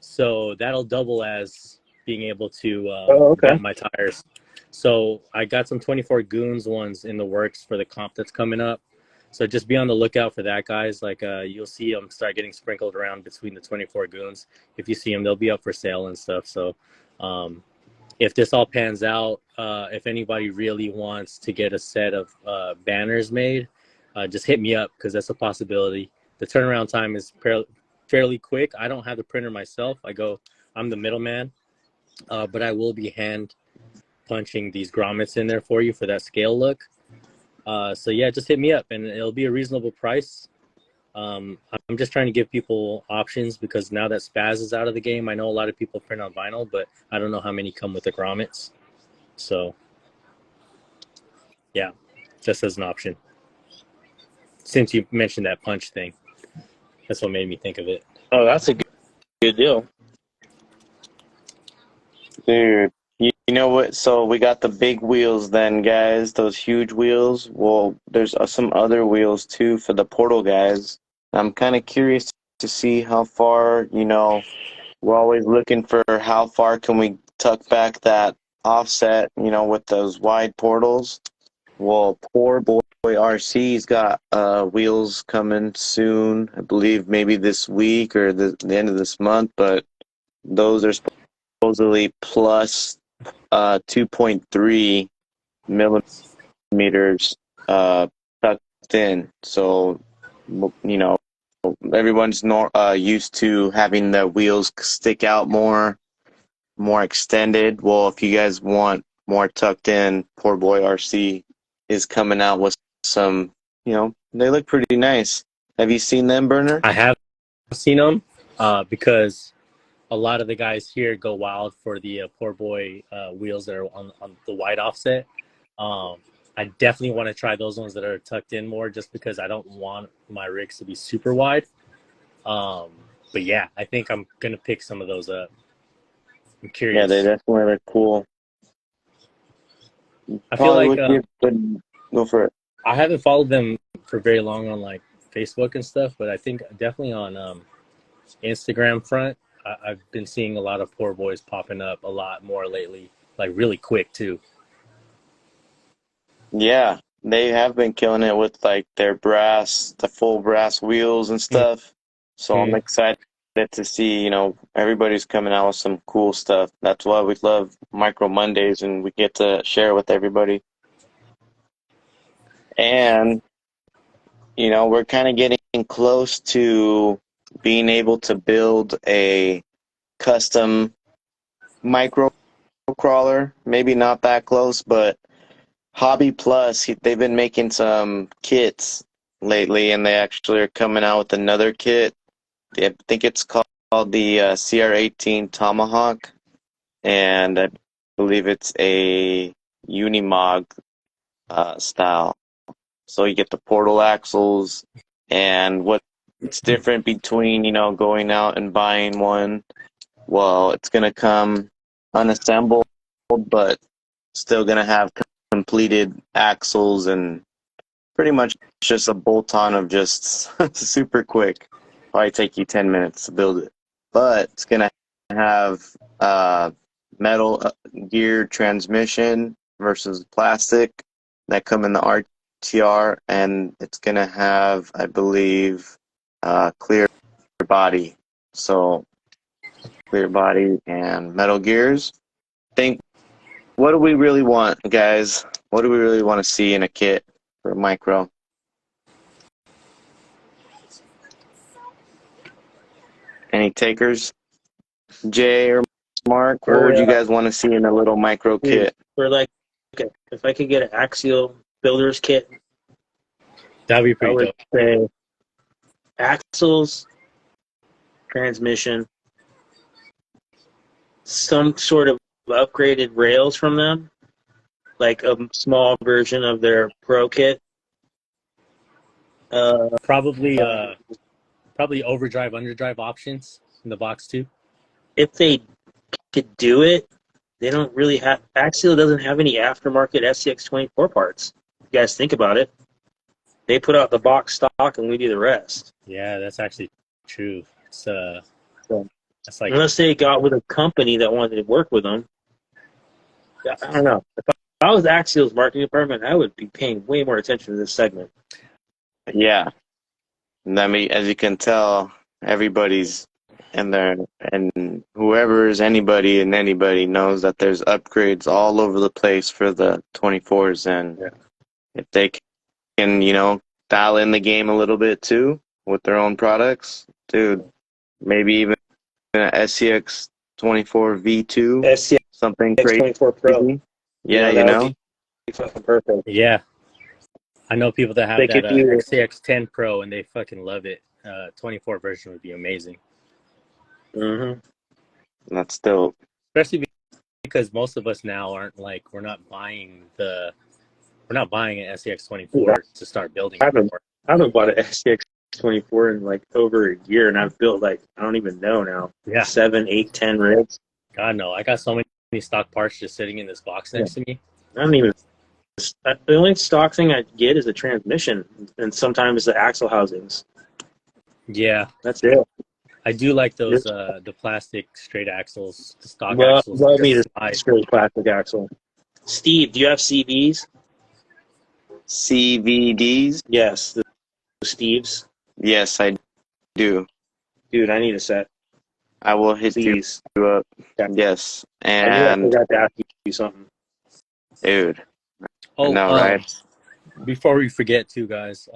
so that'll double as being able to bend my tires. So I got some 24 Goons ones in the works for the comp that's coming up. So just be on the lookout for that, guys. Like you'll see them start getting sprinkled around between the 24 Goons. If you see them, they'll be up for sale and stuff. So if this all pans out, if anybody really wants to get a set of banners made, just hit me up because that's a possibility. The turnaround time is fairly quick. I don't have the printer myself. I'm the middleman, but I will be hand punching these grommets in there for you for that scale look. So yeah, just hit me up and it'll be a reasonable price. I'm just trying to give people options because now that Spaz is out of the game, I know a lot of people print on vinyl, but I don't know how many come with the grommets. So yeah, just as an option. Since you mentioned that punch thing, that's what made me think of it. Oh, that's a good deal. Dude, you know what? So we got the big wheels then, guys, those huge wheels. Well, there's some other wheels too for the Portal guys. I'm kind of curious to see how far, we're always looking for how far can we tuck back that offset, with those wide portals. Well, poor boy RC's got wheels coming soon. I believe maybe this week or the end of this month, but those are supposedly plus 2.3 millimeters tucked in. So, everyone's used to having the wheels stick out more extended. Well, if you guys want more tucked in, poor boy RC is coming out with some, they look pretty nice. Have you seen them, Burner? I have seen them because a lot of the guys here go wild for the poor boy wheels that are on the wide offset. I definitely want to try those ones that are tucked in more just because I don't want my rigs to be super wide. But yeah, I think I'm going to pick some of those up. I'm curious. Yeah, they definitely look cool. I feel like go for it. I haven't followed them for very long on like Facebook and stuff, but I think definitely on Instagram front, I've been seeing a lot of poor boys popping up a lot more lately, like really quick too. Yeah, they have been killing it with like the full brass wheels and stuff. So I'm excited to see, everybody's coming out with some cool stuff. That's why we love Micro Mondays and we get to share with everybody. And, we're kind of getting close to being able to build a custom micro crawler. Maybe not that close, but Hobby Plus, they've been making some kits lately, and they actually are coming out with another kit. I think it's called the CR18 Tomahawk, and I believe it's a Unimog style. So you get the portal axles, and what's different between, going out and buying one, well, it's going to come unassembled, but still going to have completed axles and pretty much just a bolt-on of just super quick. Probably take you 10 minutes to build it. But it's going to have metal gear transmission versus plastic that come in the RTR, and it's going to have, I believe, clear body. So clear body and metal gears. What do we really want, guys? What do we really want to see in a kit for a micro? Any takers? Jay or Mark, what would you guys want to see in a little micro kit? For like, okay, if I could get an axial builder's kit, That'd be I pretty would dope. say axles, transmission, some sort of upgraded rails from them, like a small version of their Pro kit. Probably overdrive, underdrive options in the box too. If they could do it, they don't really have. Axial doesn't have any aftermarket SCX24 parts. You guys think about it. They put out the box stock and we do the rest. Yeah, that's actually true. It's that's like, Unless they got with a company that wanted to work with them. I don't know. If I was Axial's marketing department, I would be paying way more attention to this segment. Yeah. And I mean, as you can tell, everybody's in there, and whoever's anybody and anybody knows that there's upgrades all over the place for the 24s, and if they can, dial in the game a little bit too with their own products, dude, maybe even an SCX 24 V2, SCX something crazy. 24 Pro. Yeah, that would be fucking perfect. yeah. I know people that have They that could do- XCX 10 Pro and they fucking love it. 24 version would be amazing. Mm-hmm. That's dope. Especially because most of us now aren't like, we're not buying an SCX 24 to start building. I haven't bought an SCX 24 in like over a year, and I've built like, I don't even know now, Yeah. 7, 8, 10 rigs. God, no. I got so many stock parts just sitting in this box next to me. I don't even. The only stock thing I get is the transmission, and sometimes the axle housings. Yeah. That's it. I do like those, the plastic straight axles, the stock Love axles. me the Slide. straight plastic axle. Steve, do you have CVs? CVDs? Yes, the Steves. Yes, I do. Dude, I need a set. I will hit Please. you up. Yeah. Yes, I knew I and forgot to ask you something. dude, Oh, no, right? Before we forget, too, guys,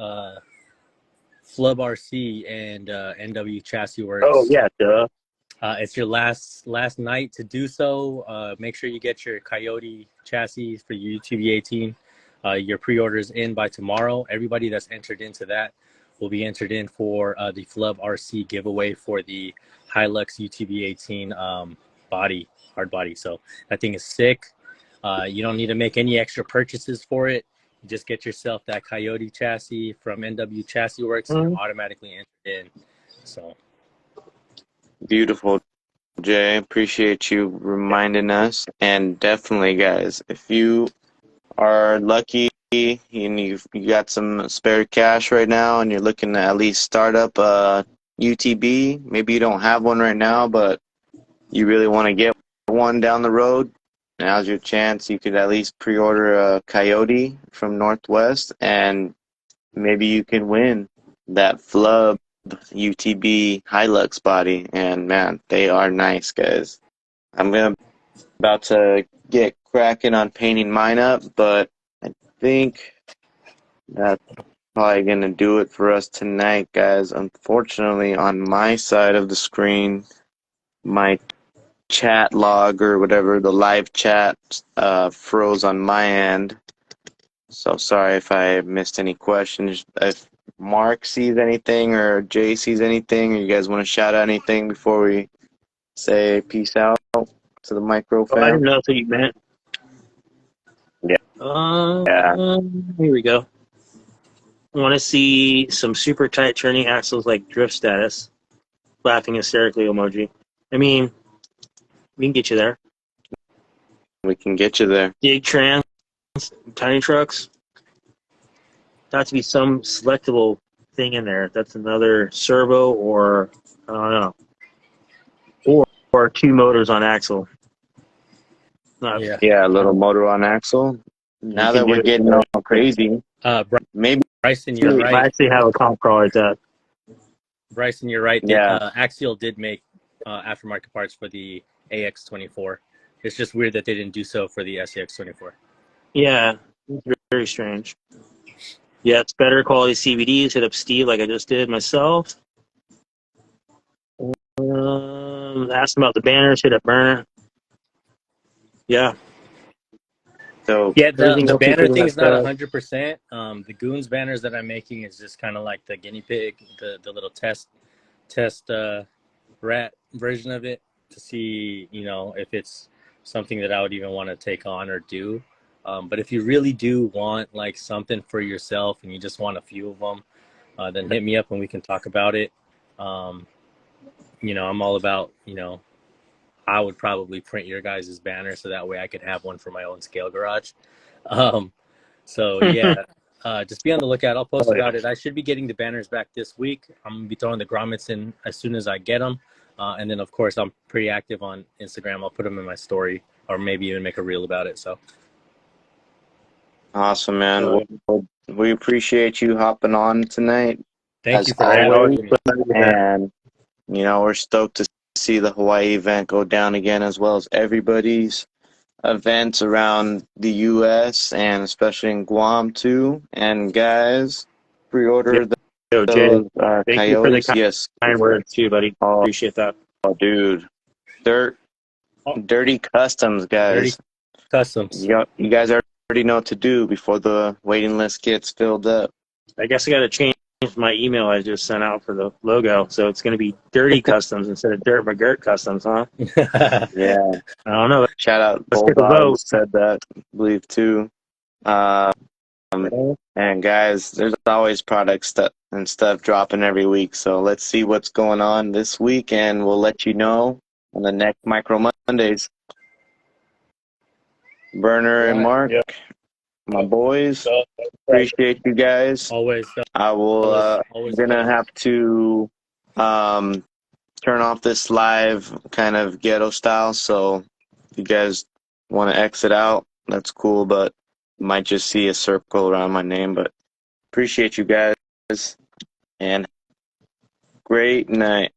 Flub RC and NW Chassis Works. Oh yeah, duh. It's your last night to do so. Make sure you get your Coyote chassis for your UTV 18. Your pre-orders in by tomorrow. Everybody that's entered into that will be entered in for the Flub RC giveaway for the Hilux UTV 18 hard body. So that thing is sick. You don't need to make any extra purchases for it. Just get yourself that Coyote chassis from NW Chassis Works and you're automatically entered in. So Beautiful, Jay. Appreciate you reminding us. And definitely, guys, if you are lucky and you got some spare cash right now and you're looking to at least start up a UTB, maybe you don't have one right now, but you really want to get one down the road, now's your chance. You could at least pre-order a Coyote from Northwest, and maybe you can win that Flub UTB Hilux body. And man, they are nice, guys. I'm about to get cracking on painting mine up, but I think that's probably gonna do it for us tonight, guys. Unfortunately, on my side of the screen, my chat log or whatever, the live chat froze on my end. So sorry if I missed any questions. If Mark sees anything or Jay sees anything, or you guys want to shout out anything before we say peace out to the micro fam? I didn't know that's what you meant. Yeah. Here we go. I want to see some super tight turning axles like drift status. Laughing hysterically emoji. I mean, we can get you there. We can get you there. Dig trans tiny trucks. Got to be some selectable thing in there. That's another servo or I don't know, or 2 motors on axle. Not, Yeah. Yeah, a little motor on axle. you Now can that do we're it. getting all crazy, maybe Bryson, you're I right. actually have a comp car like that. Bryson, you're right. yeah. Axial did make aftermarket parts for the AX24. It's just weird that they didn't do so for the SEX24. Yeah, it's very strange. Yeah, it's better quality CVDs. Hit up Steve like I just did myself. Asked him about the banners. Hit up Burner. Yeah, So Yeah, everything the else is banner pretty much thing's not 100%. The Goons banners that I'm making is just kind of like the guinea pig, the little test rat version of it to see, if it's something that I would even want to take on or do. But if you really do want like something for yourself and you just want a few of them, then hit me up and we can talk about it. Um, I'm all about, I would probably print your guys' banner so that way I could have one for my own scale garage. Um, so yeah, just be on the lookout. I'll post Oh, yeah. about it. I should be getting the banners back this week. I'm gonna be throwing the grommets in as soon as I get them, and then of course I'm pretty active on Instagram. I'll put them in my story or maybe even make a reel about it. So awesome, man. Well, we appreciate you hopping on tonight, thank as you for always. having me. And we're stoked to see the Hawaii event go down again, as well as everybody's events around the U.S. and especially in Guam too. And guys, pre-order Yo, Jay, those thank you for the coyotes. Yes. kind words too, buddy. Oh, Appreciate that. dude, Oh, dirty customs, Dirty guys. Customs. You guys already know what to do before the waiting list gets filled up. I guess I got to change my email I just sent out for the logo, so it's going to be Dirty Customs instead of Dirt McGirt Customs, huh? Yeah. I don't know. Shout out Let's get the Bulldog vote. said that, I believe too. And guys, there's always products and stuff dropping every week. So let's see what's going on this week, and we'll let you know on the next Micro Mondays. Burner and Mark, my boys, appreciate you guys. Always, I will. always. Gonna have to turn off this live kind of ghetto style. So if you guys want to exit out, that's cool. But you might just see a circle around my name. But appreciate you guys and great night.